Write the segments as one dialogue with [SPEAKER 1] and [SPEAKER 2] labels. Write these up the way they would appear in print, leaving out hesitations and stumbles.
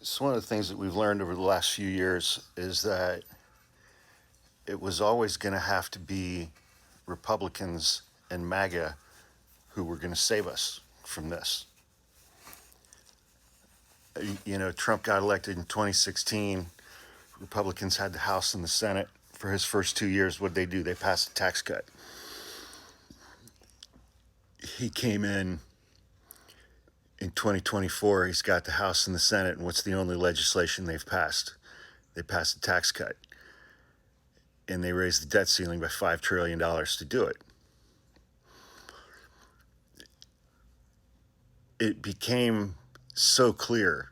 [SPEAKER 1] So one of the things that we've learned over the last few years is that it was always going to have to be Republicans and MAGA who were going to save us from this. You know, Trump got elected in 2016. Republicans had the House and the Senate for his first 2 years. What did they do? They passed a tax cut. He came in 2024. He's got the House and the Senate, and what's the only legislation they've passed? They passed a tax cut, and they raised the debt ceiling by $5 trillion to do it. It became so clear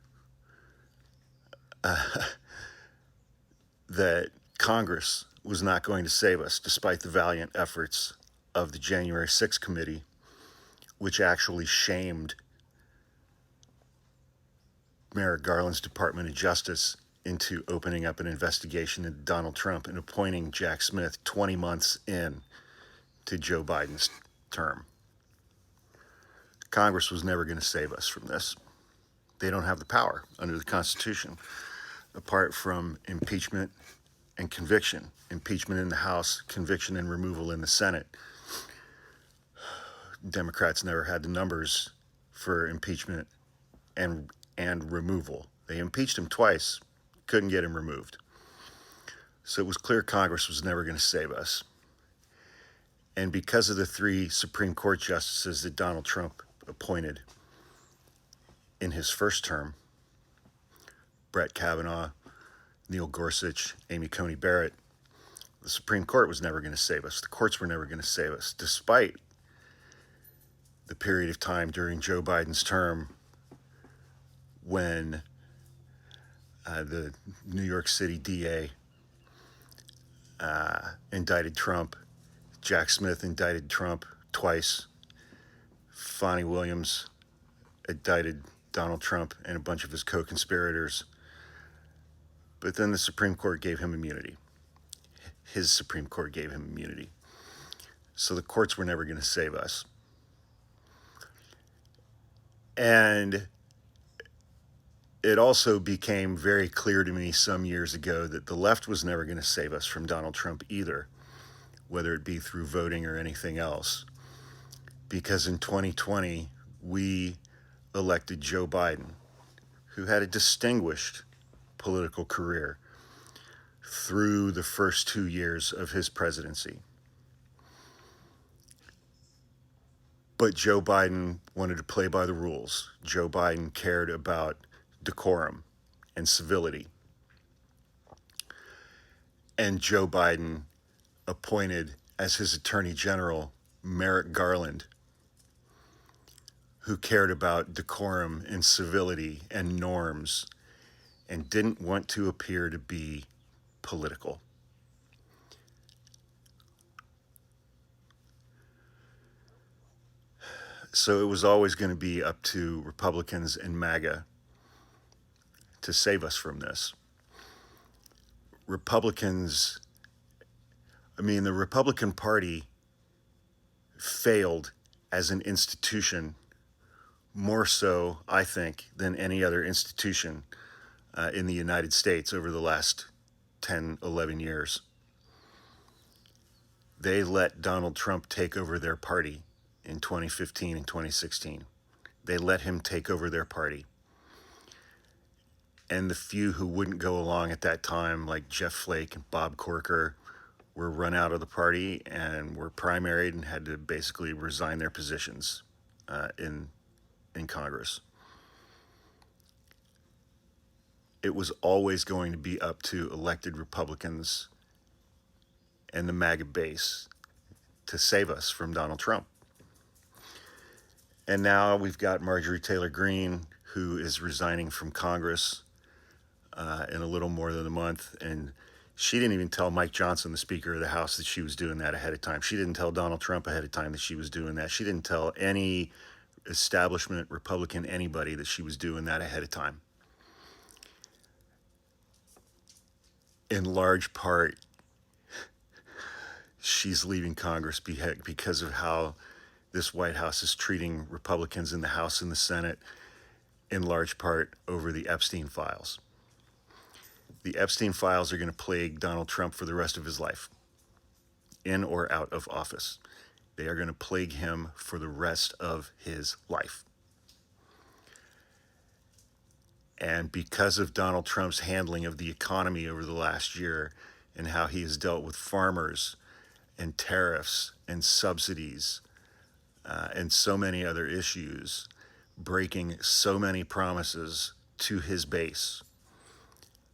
[SPEAKER 1] that Congress was not going to save us, despite the valiant efforts of the January 6th committee, which actually shamed Merrick Garland's Department of Justice into opening up an investigation into Donald Trump and appointing Jack Smith 20 months in to Joe Biden's term. Congress was never going to save us from this. They don't have the power under the Constitution, apart from impeachment and conviction. Impeachment in the House, conviction and removal in the Senate. Democrats never had the numbers for impeachment and removal. They impeached him twice, couldn't get him removed. So it was clear Congress was never going to save us. And because of the 3 Supreme Court justices that Donald Trump appointed in his first term, Brett Kavanaugh, Neil Gorsuch, Amy Coney Barrett, the Supreme Court was never going to save us. The courts were never going to save us, despite the period of time during Joe Biden's term when the New York City DA indicted Trump, Jack Smith indicted Trump twice, Fani Williams indicted Donald Trump and a bunch of his co-conspirators. But then the Supreme Court gave him immunity. His Supreme Court gave him immunity. So the courts were never going to save us. And it also became very clear to me some years ago that the left was never going to save us from Donald Trump either, whether it be through voting or anything else. Because in 2020, we elected Joe Biden, who had a distinguished political career through the first 2 years of his presidency. But Joe Biden wanted to play by the rules. Joe Biden cared about decorum and civility. And Joe Biden appointed as his Attorney General Merrick Garland, who cared about decorum and civility and norms and didn't want to appear to be political. So it was always going to be up to Republicans and MAGA to save us from this. The Republican Party failed as an institution more so, I think, than any other institution in the United States over the last 10, 11 years. They let Donald Trump take over their party in 2015 and 2016. They let him take over their party. And the few who wouldn't go along at that time, like Jeff Flake and Bob Corker, were run out of the party and were primaried and had to basically resign their positions in Congress. It was always going to be up to elected Republicans and the MAGA base to save us from Donald Trump. And now we've got Marjorie Taylor Greene, who is resigning from Congress in a little more than a month. And she didn't even tell Mike Johnson, the Speaker of the House, that she was doing that ahead of time. She didn't tell Donald Trump ahead of time that she was doing that. She didn't tell any establishment Republican, anybody, that she was doing that ahead of time. In large part, she's leaving Congress because of how this White House is treating Republicans in the House and the Senate, in large part over the Epstein files. The Epstein files are going to plague Donald Trump for the rest of his life, in or out of office. They are going to plague him for the rest of his life. And because of Donald Trump's handling of the economy over the last year and how he has dealt with farmers and tariffs and subsidies and so many other issues, breaking so many promises to his base,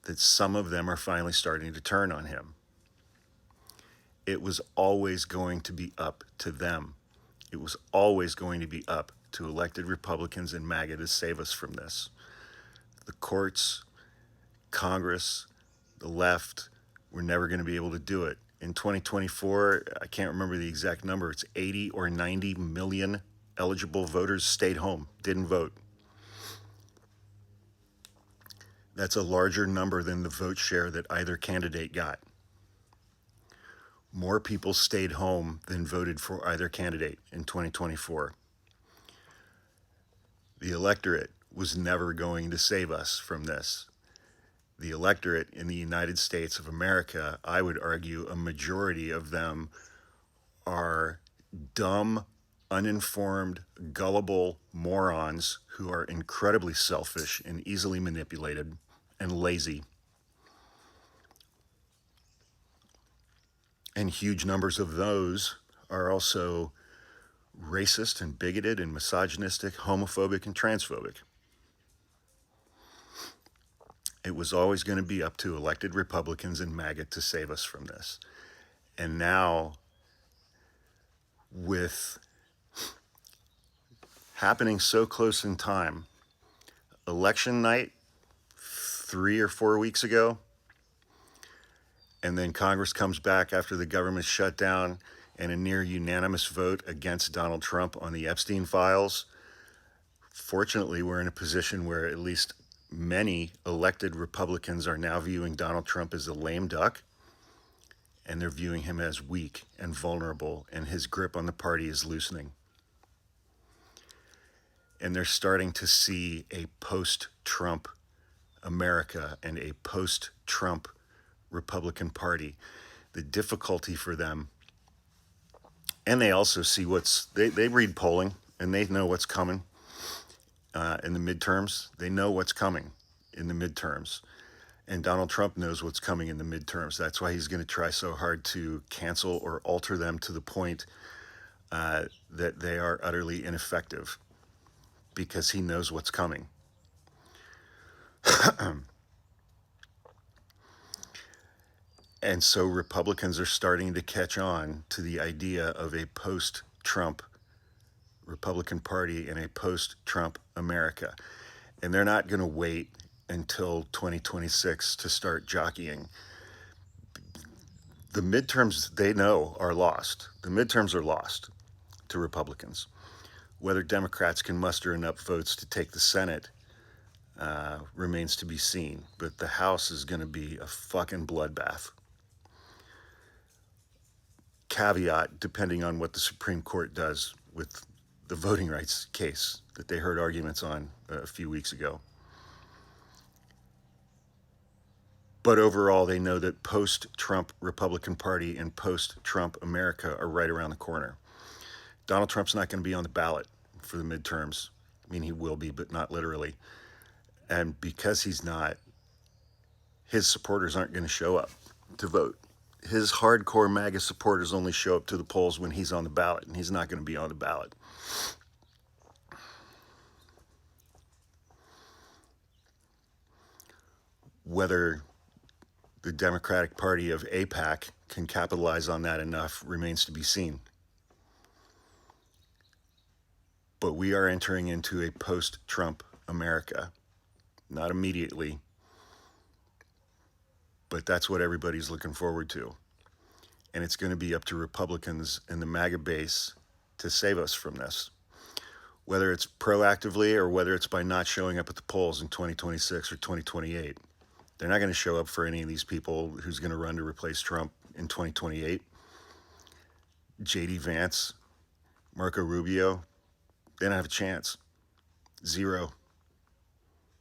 [SPEAKER 1] that some of them are finally starting to turn on him. It was always going to be up to them. It was always going to be up to elected Republicans and MAGA to save us from this. The courts, Congress, the left, were never going to be able to do it. In 2024, I can't remember the exact number, it's 80 or 90 million eligible voters stayed home, didn't vote. That's a larger number than the vote share that either candidate got. More people stayed home than voted for either candidate in 2024. The electorate was never going to save us from this. The electorate in the United States of America, I would argue a majority of them are dumb, uninformed, gullible morons who are incredibly selfish and easily manipulated and lazy. And huge numbers of those are also racist and bigoted and misogynistic, homophobic and transphobic. It was always going to be up to elected Republicans and MAGA to save us from this. And now, with happening so close in time, election night 3 or 4 weeks ago, and then Congress comes back after the government shut down and a near unanimous vote against Donald Trump on the Epstein files. Fortunately, we're in a position where at least many elected Republicans are now viewing Donald Trump as a lame duck, and they're viewing him as weak and vulnerable, and his grip on the party is loosening. And they're starting to see a post-Trump America and a post-Trump Republican Party. The difficulty for them, and they also see they read polling and they know what's coming in the midterms. They know what's coming in the midterms. And Donald Trump knows what's coming in the midterms. That's why he's going to try so hard to cancel or alter them to the point that they are utterly ineffective, because he knows what's coming. And so Republicans are starting to catch on to the idea of a post-Trump Republican Party and a post-Trump America. And they're not going to wait until 2026 to start jockeying. The midterms, they know, are lost. The midterms are lost to Republicans. Whether Democrats can muster enough votes to take the Senate remains to be seen. But the House is going to be a fucking bloodbath. Caveat, depending on what the Supreme Court does with the voting rights case that they heard arguments on a few weeks ago. But overall, they know that post-Trump Republican Party and post-Trump America are right around the corner. Donald Trump's not going to be on the ballot for the midterms. I mean, he will be, but not literally. And because he's not, his supporters aren't going to show up to vote. His hardcore MAGA supporters only show up to the polls when he's on the ballot, and he's not going to be on the ballot. Whether the Democratic Party of AIPAC can capitalize on that enough remains to be seen. But we are entering into a post-Trump America. Not immediately, but that's what everybody's looking forward to. And it's going to be up to Republicans and the MAGA base to save us from this. Whether it's proactively or whether it's by not showing up at the polls in 2026 or 2028. They're not going to show up for any of these people who's going to run to replace Trump in 2028. J.D. Vance, Marco Rubio, they don't have a chance. Zero.